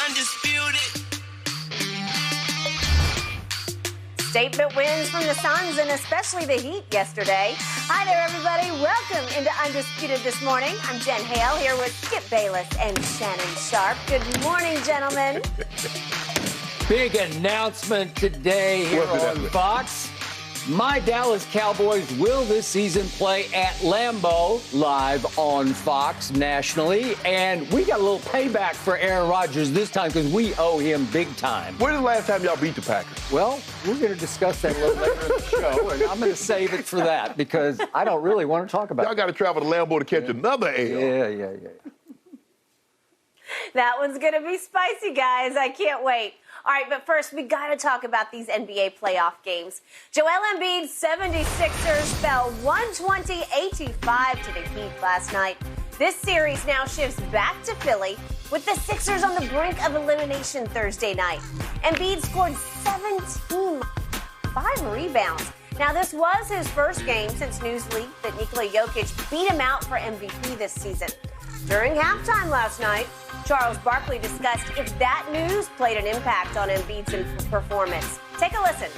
Undisputed. Statement wins from the Suns and especially the Heat yesterday. Hi there, everybody. Welcome into Undisputed this morning. I'm Jen Hale here with Skip Bayless and Shannon Sharp. Good morning, gentlemen. Big announcement today here on Fox. My Dallas Cowboys will this season play at Lambeau live on Fox nationally. And we got a little payback for Aaron Rodgers this time because we owe him big time. When's the last time y'all beat the Packers? Well, we're going to discuss that a little later in the show, and I'm going to save it for that because I don't really want to talk about it. Y'all got to travel to Lambeau to catch another L. Yeah. That one's going to be spicy, guys. I can't wait. All right, but first, we got to talk about these NBA playoff games. Joel Embiid's 76ers fell 120-85 to the Heat last night. This series now shifts back to Philly with the Sixers on the brink of elimination Thursday night. Embiid scored 17, 5 rebounds. Now, this was his first game since news leaked that Nikola Jokic beat him out for MVP this season. During halftime last night, Charles Barkley discussed if that news played an impact on Embiid's performance. Take a listen.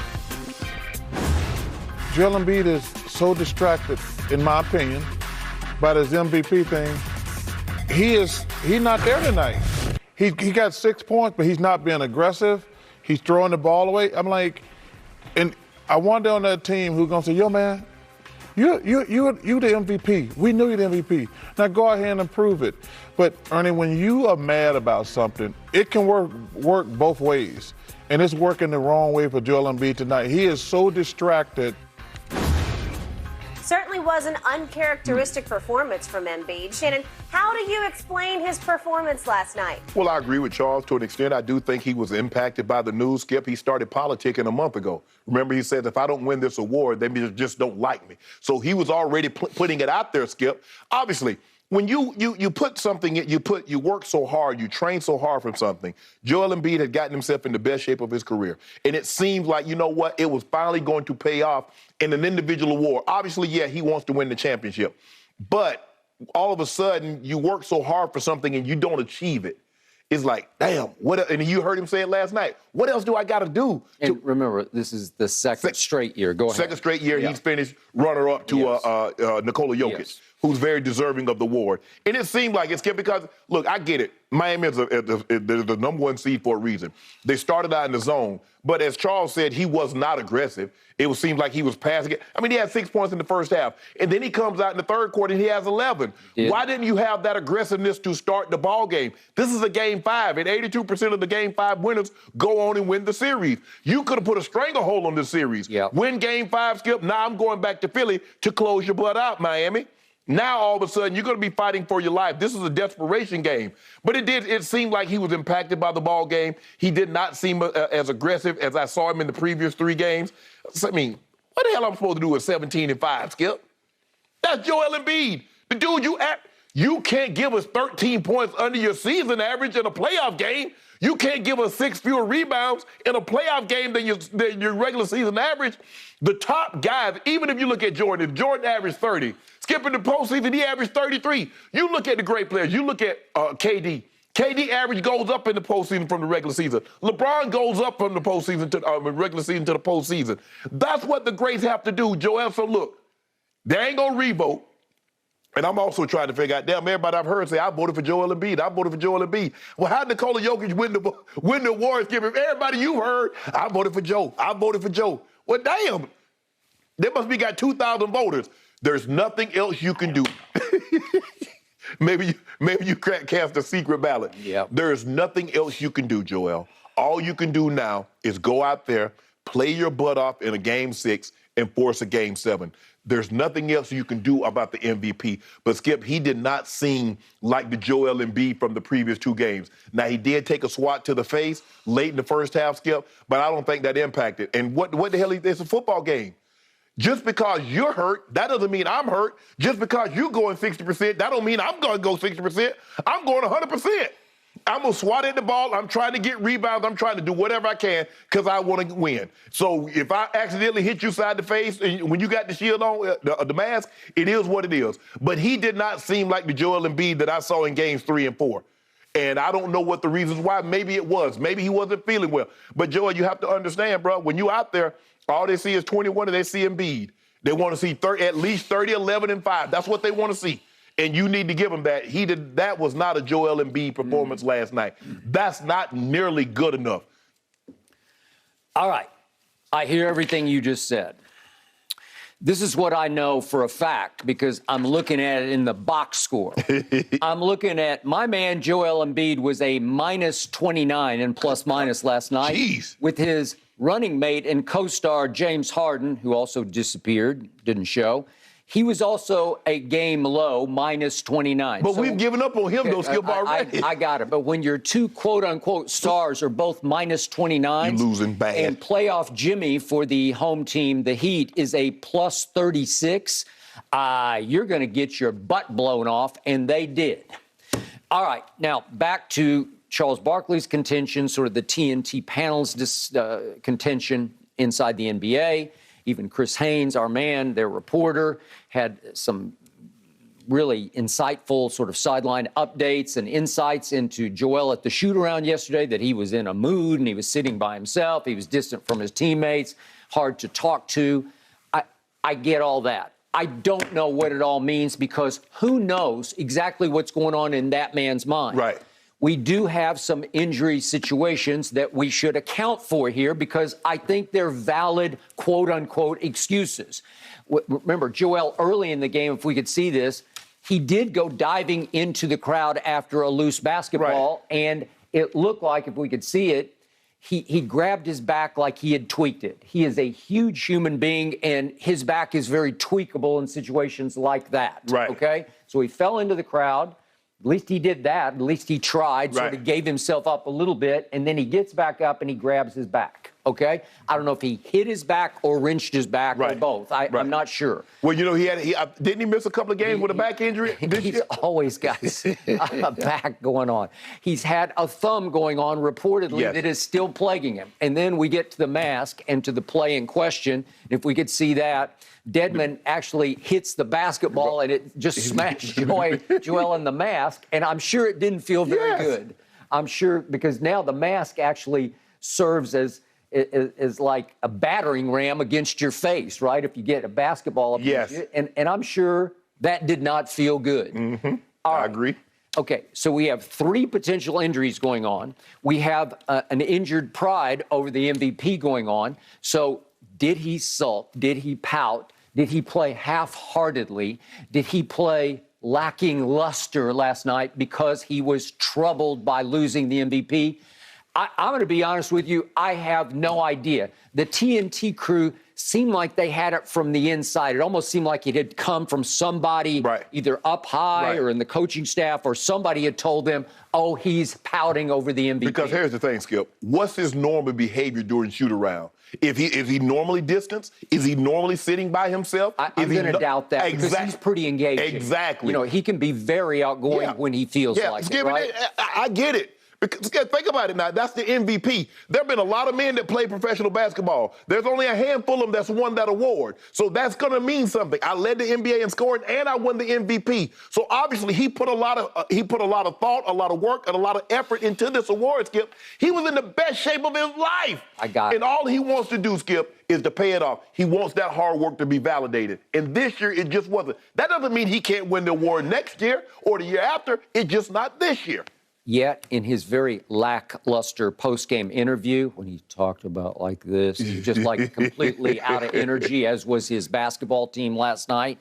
Joel Embiid is so distracted, in my opinion, by this MVP thing. He's not there tonight. He got 6 points, but he's not being aggressive. He's throwing the ball away. I'm like, and I wonder on that team who's gonna say, yo, man, you the MVP. We knew you're the MVP. Now go ahead and prove it. But Ernie, when you are mad about something, it can work both ways. And it's working the wrong way for Joel Embiid tonight. He is so distracted. Certainly was an uncharacteristic performance from Embiid. Shannon, how do you explain his performance last night? Well, I agree with Charles to an extent. I do think he was impacted by the news, Skip. He started politicking a month ago. Remember, he said, if I don't win this award, they just don't like me. So he was already putting it out there, Skip. Obviously, when you put something, you work so hard, you train so hard from something. Joel Embiid had gotten himself in the best shape of his career. And it seemed like, you know what, it was finally going to pay off in an individual award. Obviously, yeah, he wants to win the championship. But all of a sudden, you work so hard for something and you don't achieve it. It's like, damn, what? And you heard him say it last night. What else do I got to do? And remember, this is the second straight year. Go ahead. Second straight year, he's finished runner-up to Nikola Jokic. Yes. Who's very deserving of the award. And it seemed like it's because, look, I get it. Miami is the number one seed for a reason. They started out in the zone, but as Charles said, he was not aggressive. It seemed like he was passing it. I mean, he had 6 points in the first half, and then he comes out in the third quarter and he has 11. Yeah. Why didn't you have that aggressiveness to start the ball game? This is a game 5, and 82% of the game 5 winners go on and win the series. You could have put a stranglehold on this series. Yep. Win game 5, Skip. Now I'm going back to Philly to close your blood out, Miami. Now, all of a sudden, you're going to be fighting for your life. This is a desperation game. But it seemed like he was impacted by the ball game. He did not seem as aggressive as I saw him in the previous 3 games. I mean, what the hell am I supposed to do with 17-5, Skip? That's Joel Embiid. The dude, you can't give us 13 points under your season average in a playoff game. You can't give us 6 fewer rebounds in a playoff game than your regular season average. The top guys, even if you look at Jordan, if Jordan averaged 30, skipping the postseason, he averaged 33. You look at the great players. You look at KD. KD average goes up in the postseason from the regular season. LeBron goes up from the postseason to the regular season to the postseason. That's what the greats have to do, Joel. So look, they ain't gonna revote. And I'm also trying to figure out, damn, everybody I've heard say, I voted for Joel Embiid. I voted for Joel Embiid. Well, how did Nikola Jokic win the award? Everybody you heard, I voted for Joe. I voted for Joe. Well, damn. They must be got 2,000 voters. There's nothing else you can do. maybe you cast a secret ballot. Yep. There's nothing else you can do, Joel. All you can do now is go out there, play your butt off in a game 6, and force a game 7. There's nothing else you can do about the MVP. But, Skip, he did not seem like the Joel Embiid from the previous 2 games. Now, he did take a swat to the face late in the first half, Skip, but I don't think that impacted. And what the hell, it's a football game. Just because you're hurt, that doesn't mean I'm hurt. Just because you're going 60%, that don't mean I'm going to go 60%. I'm going 100%. I'm going to swat at the ball. I'm trying to get rebounds. I'm trying to do whatever I can because I want to win. So if I accidentally hit you side the face and when you got the shield on, the mask, it is what it is. But he did not seem like the Joel Embiid that I saw in games 3 and 4. And I don't know what the reasons why. Maybe it was. Maybe he wasn't feeling well. But, Joel, you have to understand, bro, when you out there, all they see is 21 and they see Embiid. They want to see at least 30, 11, and 5. That's what they want to see. And you need to give him that. That was not a Joel Embiid performance last night. That's not nearly good enough. All right. I hear everything you just said. This is what I know for a fact because I'm looking at it in the box score. I'm looking at my man Joel Embiid was a minus 29 in plus minus last night. Jeez. With his running mate and co-star James Harden, who also disappeared, didn't show. He was also a game low, minus 29. But we've given up on him, though, Skip, already. I got it. But when your two quote-unquote stars are both minus 29. You're losing bad. And playoff Jimmy for the home team, the Heat, is a plus 36, you're going to get your butt blown off, and they did. All right, now back to Charles Barkley's contention, sort of the TNT panel's contention inside the NBA. Even Chris Haynes, our man, their reporter, had some really insightful sort of sideline updates and insights into Joel at the shoot-around yesterday, that he was in a mood and he was sitting by himself. He was distant from his teammates, hard to talk to. I get all that. I don't know what it all means because who knows exactly what's going on in that man's mind. Right. We do have some injury situations that we should account for here because I think they're valid, quote-unquote, excuses. Remember, Joel, early in the game, if we could see this, he did go diving into the crowd after a loose basketball, right. And it looked like, if we could see it, he grabbed his back like he had tweaked it. He is a huge human being, and his back is very tweakable in situations like that, right. Okay? So he fell into the crowd. At least he did that. At least he tried, sort of gave himself up a little bit, and then he gets back up and he grabs his back, okay? I don't know if he hit his back or wrenched his back or both. I'm not sure. Well, you know, didn't he miss a couple of games with a back injury? He's always got a back going on. He's had a thumb going on, reportedly, that is still plaguing him. And then we get to the mask and to the play in question. If we could see that, Dedmon actually hits the basketball and it just smashed Joel in the mask. And I'm sure it didn't feel very good. I'm sure because now the mask actually serves as like a battering ram against your face, right? If you get a basketball up against you. And I'm sure that did not feel good. Mm-hmm. I agree. Okay, so we have 3 potential injuries going on. We have an injured Pride over the MVP going on. So did he sulk? Did he pout? Did he play half-heartedly? Did he play lacking luster last night because he was troubled by losing the MVP? I'm going to be honest with you. I have no idea. The TNT crew seemed like they had it from the inside. It almost seemed like it had come from somebody either up high or in the coaching staff, or somebody had told them, oh, he's pouting over the MVP. Because here's the thing, Skip. What's his normal behavior during shoot-around? Is he normally distanced? Is he normally sitting by himself? I'm going to doubt that because he's pretty engaging. Exactly. You know, he can be very outgoing when he feels like it, right? I get it. Because think about it now. That's the MVP. There have been a lot of men that play professional basketball. There's only a handful of them that's won that award. So that's going to mean something. I led the NBA in scoring, and I won the MVP. So obviously he put a lot of thought, a lot of work, and a lot of effort into this award, Skip. He was in the best shape of his life. I got it. And all he wants to do, Skip, is to pay it off. He wants that hard work to be validated. And this year, it just wasn't. That doesn't mean he can't win the award next year or the year after. It's just not this year. Yet, in his very lackluster post-game interview, when he talked about like this, he was just like completely out of energy, as was his basketball team last night.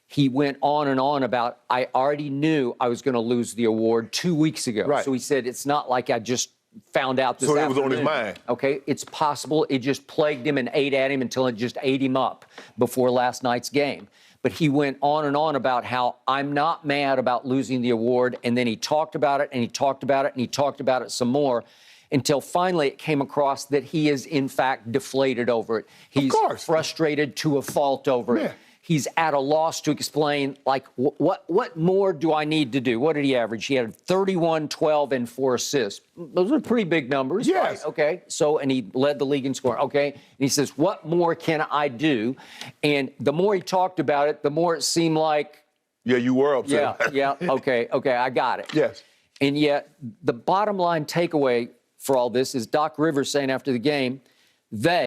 He went on and on about, I already knew I was going to lose the award 2 weeks ago. Right. So he said, it's not like I just found out this afternoon. So it was on his mind. Okay, it's possible it just plagued him and ate at him until it just ate him up before last night's game. But he went on and on about how I'm not mad about losing the award. And then he talked about it and he talked about it and he talked about it some more until finally it came across that he is, in fact, deflated over it. He's frustrated to a fault over it. He's at a loss to explain, like, what more do I need to do? What did he average? He had 31, 12, and 4 assists. Those are pretty big numbers. Yes. Right? Okay. So, and he led the league in scoring. Okay. And he says, what more can I do? And the more he talked about it, the more it seemed like. Yeah, you were upset. Yeah. Okay. I got it. Yes. And yet, the bottom line takeaway for all this is Doc Rivers saying after the game, they